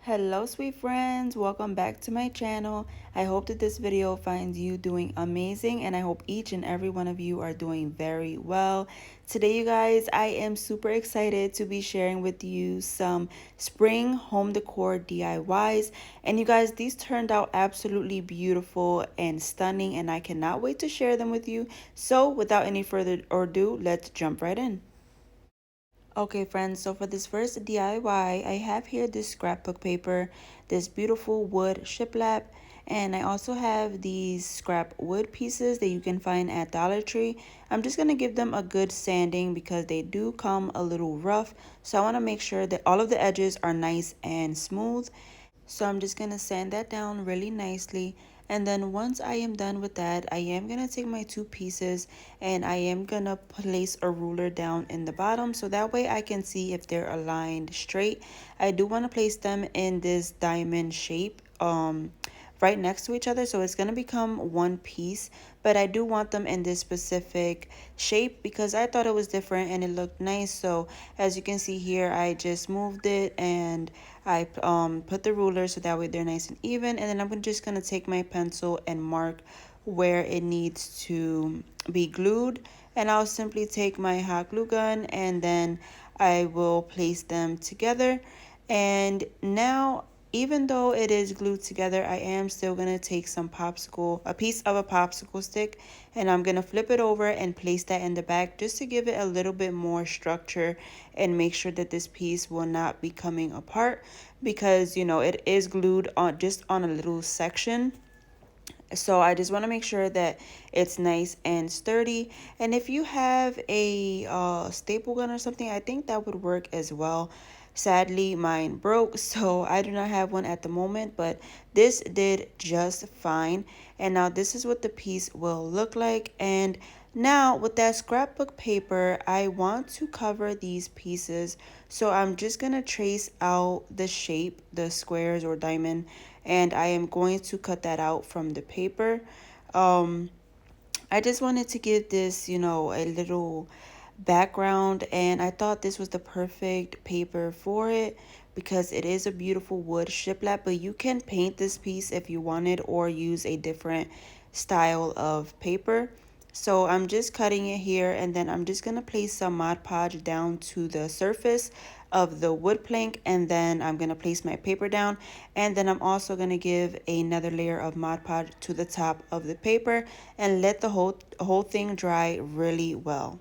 Hello sweet friends, welcome back to my channel. I hope that this video finds you doing amazing, and I hope each and every one of you are doing very well. Today you guys, I am super excited to be sharing with you some spring home decor DIYs, and you guys, these turned out absolutely beautiful and stunning, and I cannot wait to share them with you. So without any further ado, let's jump right in. Okay friends, so for this first DIY, I have here this scrapbook paper, this beautiful wood shiplap, and I also have these scrap wood pieces that you can find at Dollar Tree. I'm just going to give them a good sanding because they do come a little rough, so I want to make sure that all of the edges are nice and smooth. So I'm just going to sand that down really nicely. And then once I am done with that, I am going to take my two pieces and I am going to place a ruler down in the bottom so that way I can see if they're aligned straight. I do want to place them in this diamond shape right next to each other, so it's going to become one piece, but I do want them in this specific shape because I thought it was different and it looked nice. So as you can see here, I just moved it and I put the ruler so that way they're nice and even, and then I'm just going to take my pencil and mark where it needs to be glued, and I'll simply take my hot glue gun and then I will place them together. And now, even though it is glued together, I am still going to take a piece of a popsicle stick, and I'm going to flip it over and place that in the back just to give it a little bit more structure and make sure that this piece will not be coming apart because, you know, it is glued on just on a little section. So I just want to make sure that it's nice and sturdy. And if you have a staple gun or something, I think that would work as well. Sadly, mine broke, so I do not have one at the moment, but this did just fine. And now this is what the piece will look like. And now with that scrapbook paper, I want to cover these pieces. So I'm just going to trace out the shape, the squares or diamond, and I am going to cut that out from the paper. Um, I just wanted to give this, you know, a little background, and I thought this was the perfect paper for it because it is a beautiful wood shiplap, but you can paint this piece if you wanted or use a different style of paper. So I'm just cutting it here, and then I'm just going to place some Mod Podge down to the surface of the wood plank, and then I'm going to place my paper down, and then I'm also going to give another layer of Mod Podge to the top of the paper and let the whole thing dry really well.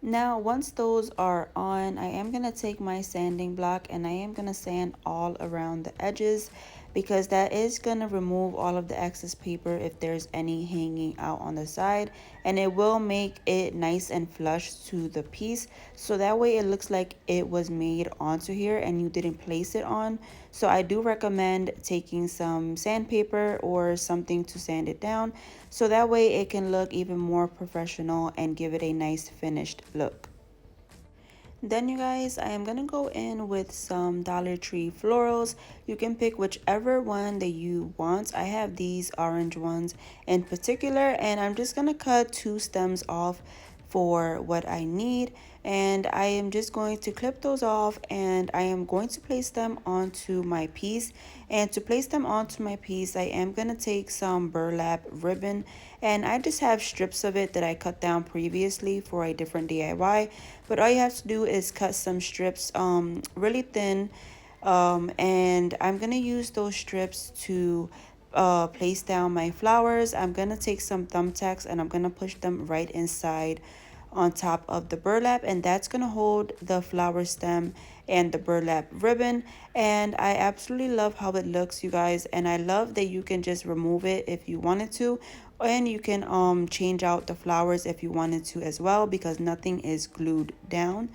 Now, once those are on, I am going to take my sanding block and I am going to sand all around the edges because that is going to remove all of the excess paper if there's any hanging out on the side, and it will make it nice and flush to the piece so that way it looks like it was made onto here and you didn't place it on. So I do recommend taking some sandpaper or something to sand it down so that way it can look even more professional and give it a nice finished look. Then you guys, I am gonna go in with some Dollar Tree florals. You can pick whichever one that you want. I have these orange ones in particular, and I'm just gonna cut two stems off for what I need. and I am just going to clip those off, and I am going to place them onto my piece. And to place them onto my piece, I am going to take some burlap ribbon, and I just have strips of it that I cut down previously for a different DIY. But all you have to do is cut some strips really thin, and I'm gonna use those strips to place down my flowers. I'm gonna take some thumbtacks and I'm gonna push them right inside on top of the burlap, and that's gonna hold the flower stem and the burlap ribbon. And I absolutely love how it looks, you guys, and I love that you can just remove it if you wanted to, and you can change out the flowers if you wanted to as well, because nothing is glued down.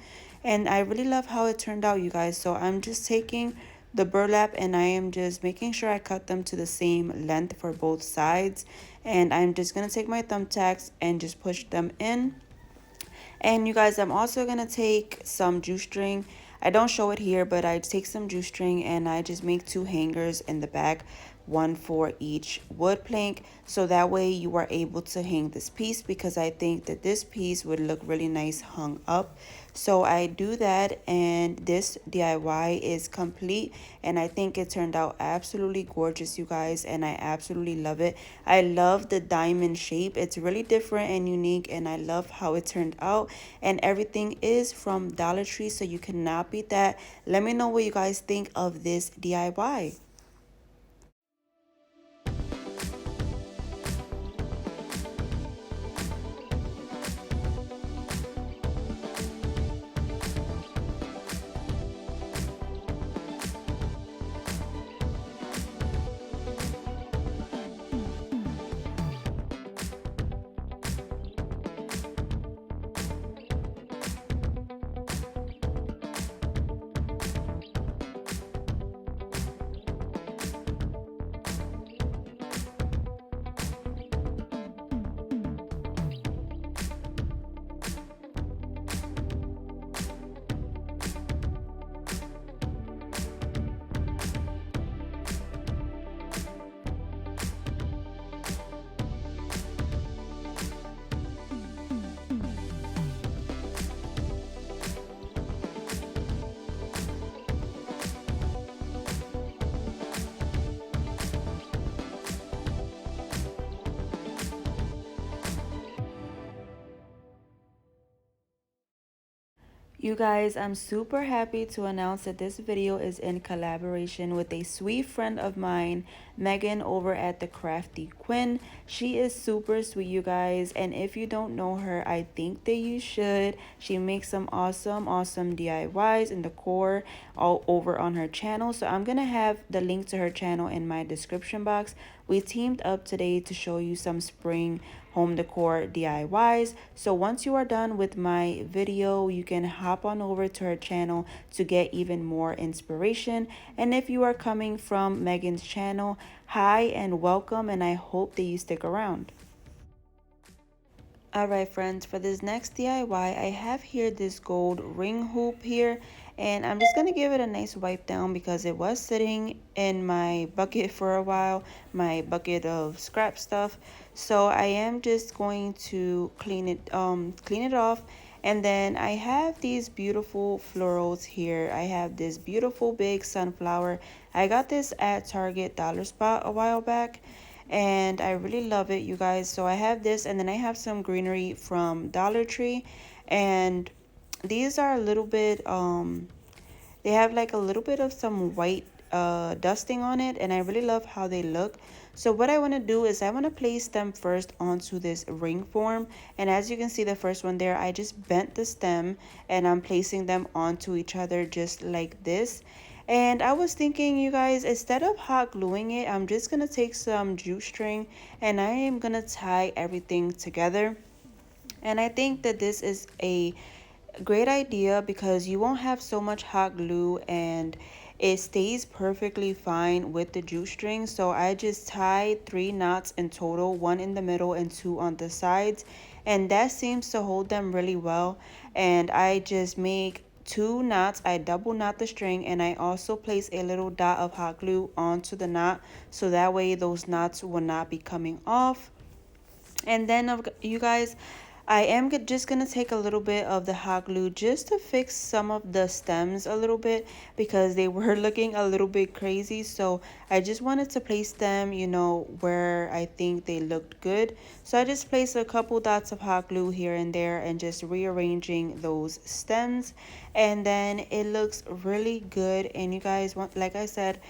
And I really love how it turned out, you guys. So I'm just taking the burlap and I am just making sure I cut them to the same length for both sides, and I'm just gonna take my thumbtacks and just push them in. And you guys, I'm also gonna take some juice string. I don't show it here, but I take some juice string and I just make two hangers in the back, one for each wood plank, so that way you are able to hang this piece, because I think that this piece would look really nice hung up. So I do that, and this DIY is complete, and I think it turned out absolutely gorgeous, you guys, and I absolutely love it. I love the diamond shape. It's really different and unique, and I love how it turned out. And everything is from Dollar Tree, so you cannot beat that. Let me know what you guys think of this DIY. You guys, I'm super happy to announce that this video is in collaboration with a sweet friend of mine, Megan, over at the Crafty Quinn. She is super sweet, you guys, and if you don't know her, I think that you should. She makes some awesome DIYs and decor all over on her channel. So I'm gonna have the link to her channel in my description box. We teamed up today to show you some spring home decor DIYs. So once you are done with my video, you can hop on over to her channel to get even more inspiration. And if you are coming from Megan's channel, hi and welcome, and I hope that you stick around. Alright friends, for this next DIY, I have here this gold ring hoop here, and I'm just going to give it a nice wipe down because it was sitting in my bucket for a while, my bucket of scrap stuff. So I am just going to clean it off. And then I have these beautiful florals here. I have this beautiful big sunflower. I got this at Target Dollar Spot a while back, and I really love it, you guys. So I have this, and then I have some greenery from Dollar Tree, and these are a little bit they have like a little bit of some white dusting on it, and I really love how they look. So what I want to do is I want to place them first onto this ring form, and as you can see, the first one there, I just bent the stem and I'm placing them onto each other just like this. And I was thinking, you guys, instead of hot gluing it, I'm just gonna take some jute string and I am gonna tie everything together. And I think that this is a great idea because you won't have so much hot glue, and it stays perfectly fine with the jute string. So I just tied 3 knots in total, one in the middle and 2 on the sides, and that seems to hold them really well. And I just make 2 knots, I double knot the string, and I also place a little dot of hot glue onto the knot, so that way those knots will not be coming off. And then you guys, I am just gonna take a little bit of the hot glue just to fix some of the stems a little bit because they were looking a little bit crazy. So I just wanted to place them, you know, where I think they looked good. So I just placed a couple dots of hot glue here and there and just rearranging those stems. And then it looks really good. And you guys want, like I said,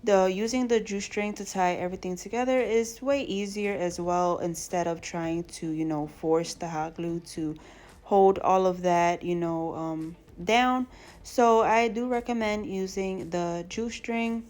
the using the juice string to tie everything together is way easier as well instead of trying to, you know, force the hot glue to hold all of that, you know, down. So I do recommend using the juice string.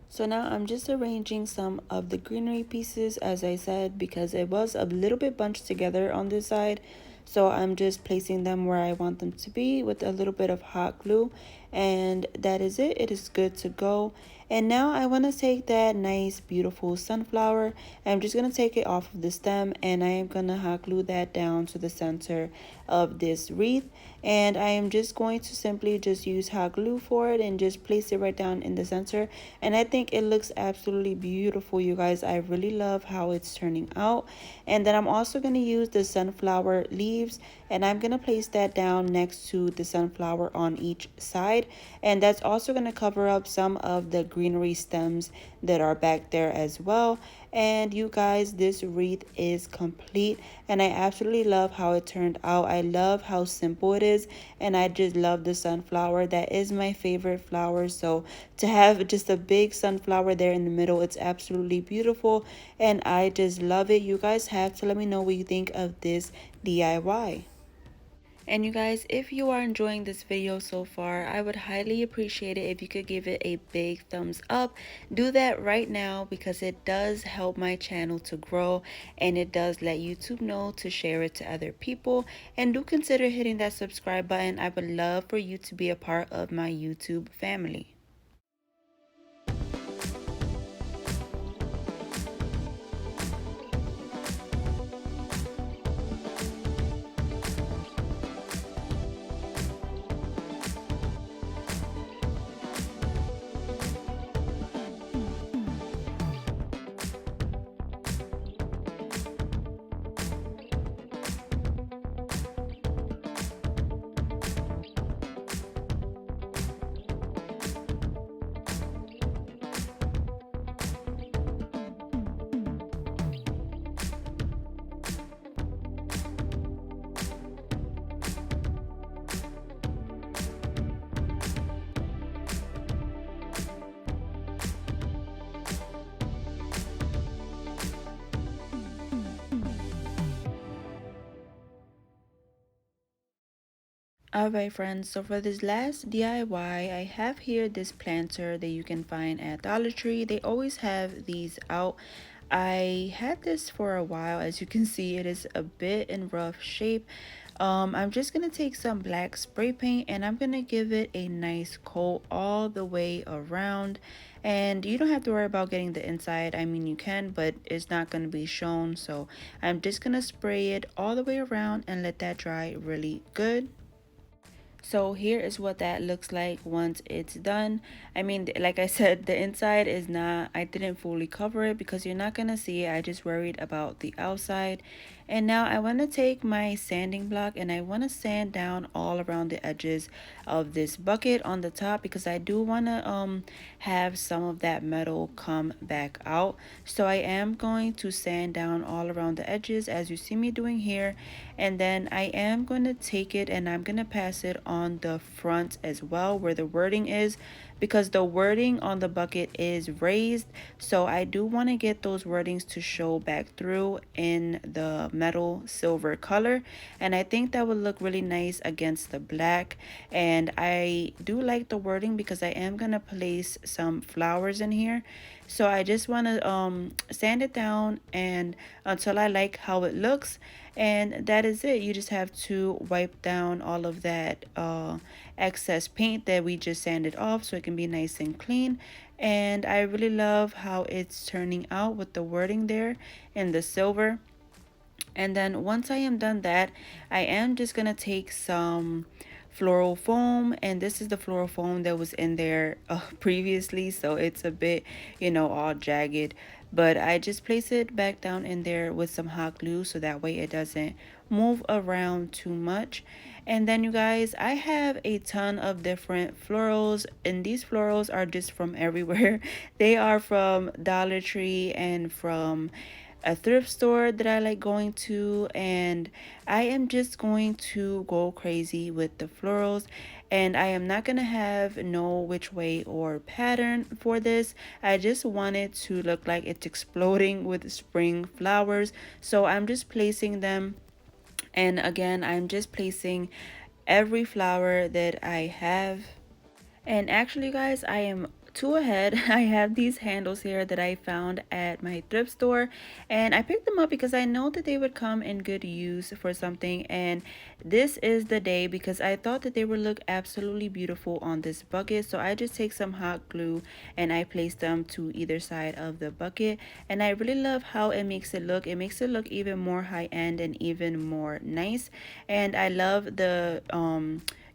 So now I'm just arranging some of the greenery pieces, as I said, because it was a little bit bunched together on this side. So I'm just placing them where I want them to be with a little bit of hot glue. And that is it. It is good to go. And now I want to take that nice, beautiful sunflower. I'm just going to take it off of the stem and I am going to hot glue that down to the center of this wreath. And I am just going to simply just use hot glue for it and just place it right down in the center. And I think it looks absolutely beautiful, you guys. I really love how it's turning out. And then I'm also going to use the sunflower leaves and I'm going to place that down next to the sunflower on each side. And that's also going to cover up some of the greenery stems that are back there as well. And you guys, this wreath is complete and I absolutely love how it turned out. I love how simple it is and I just love the sunflower. That is my favorite flower. So to have just a big sunflower there in the middle, it's absolutely beautiful and I just love it. You guys have to let me know what you think of this DIY. And you guys, if you are enjoying this video so far, I would highly appreciate it if you could give it a big thumbs up. Do that right now because it does help my channel to grow and it does let YouTube know to share it to other people. And do consider hitting that subscribe button. I would love for you to be a part of my YouTube family. Alright friends, so for this last DIY, I have here this planter that you can find at Dollar Tree. They always have these out. I had this for a while. As you can see, it is a bit in rough shape. I'm just going to take some black spray paint and I'm going to give it a nice coat all the way around. And you don't have to worry about getting the inside. I mean, you can, but it's not going to be shown. So I'm just going to spray it all the way around and let that dry really good. So here is what that looks like once it's done. I mean, like I said, the inside is not, I didn't fully cover it because you're not gonna see it. I just worried about the outside. And now I want to take my sanding block and I want to sand down all around the edges of this bucket on the top because I do want to have some of that metal come back out. So I am going to sand down all around the edges as you see me doing here. And then I am going to take it and I'm going to pass it on the front as well where the wording is, because the wording on the bucket is raised. So I do want to get those wordings to show back through in the metal silver color. And I think that would look really nice against the black. And I do like the wording because I am going to place some flowers in here. So I just want to sand it down and until I like how it looks. And that is it. You just have to wipe down all of that excess paint that we just sanded off so it can be nice and clean. And I really love how it's turning out with the wording there in the silver. And then once I am done that, I am just gonna take some floral foam, and this is the floral foam that was in there previously, so it's a bit, you know, all jagged. but I just place it back down in there with some hot glue so that way it doesn't move around too much. And then you guys, I have a ton of different florals, and these florals are just from everywhere. They are from Dollar Tree and from a thrift store that I like going to, and I am just going to go crazy with the florals. And I am not gonna have no which way or pattern for this. I just want it to look like it's exploding with spring flowers, so I'm just placing them. And again, I'm just placing every flower that I have. And actually, guys, I am too ahead. I have these handles here that I found at my thrift store, and I picked them up because I know that they would come in good use for something. And this is the day because I thought that they would look absolutely beautiful on this bucket. So I just take some hot glue and I place them to either side of the bucket, and I really love how it makes it look. It makes it look even more high end and even more nice. And I love the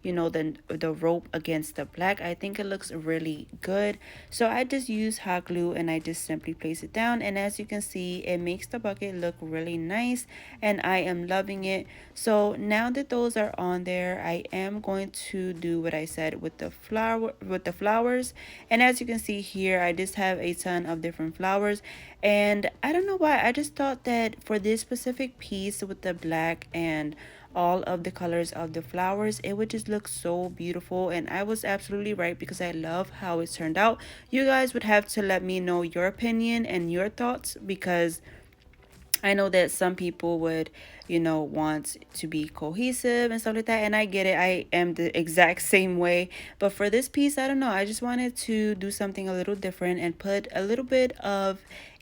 you know, the rope against the black. I think it looks really good. So I just use hot glue and I just simply place it down, and as you can see, it makes the bucket look really nice, and I am loving it. So now that those are on there, I am going to do what I said with the flowers. And as you can see here, I just have a ton of different flowers, and I don't know why, I just thought that for this specific piece with the black and all of the colors of the flowers, it would just look so beautiful. And I was absolutely right because I love how it turned out. You guys would have to let me know your opinion and your thoughts, because I know that some people would, you know, want to be cohesive and stuff like that. And I get it. I am the exact same way. But for this piece, I don't know. I just wanted to do something a little different and put a little bit of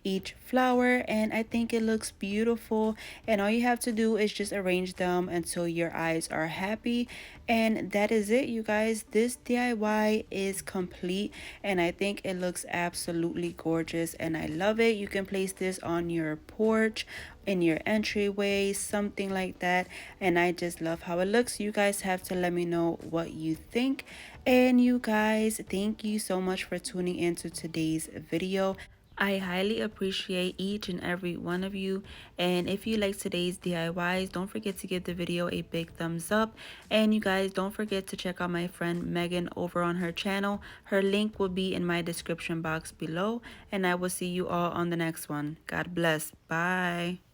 each flower, and I think it looks beautiful. And all you have to do is just arrange them until your eyes are happy, and that is it, you guys. This DIY is complete, and I think it looks absolutely gorgeous, and I love it. You can place this on your porch, in your entryway, something like that, and I just love how it looks. You guys have to let me know what you think. And you guys, thank you so much for tuning into today's video. I highly appreciate each and every one of you. And if you like today's DIYs, don't forget to give the video a big thumbs up. And you guys, don't forget to check out my friend Megan over on her channel. Her link will be in my description box below. And I will see you all on the next one. God bless. Bye.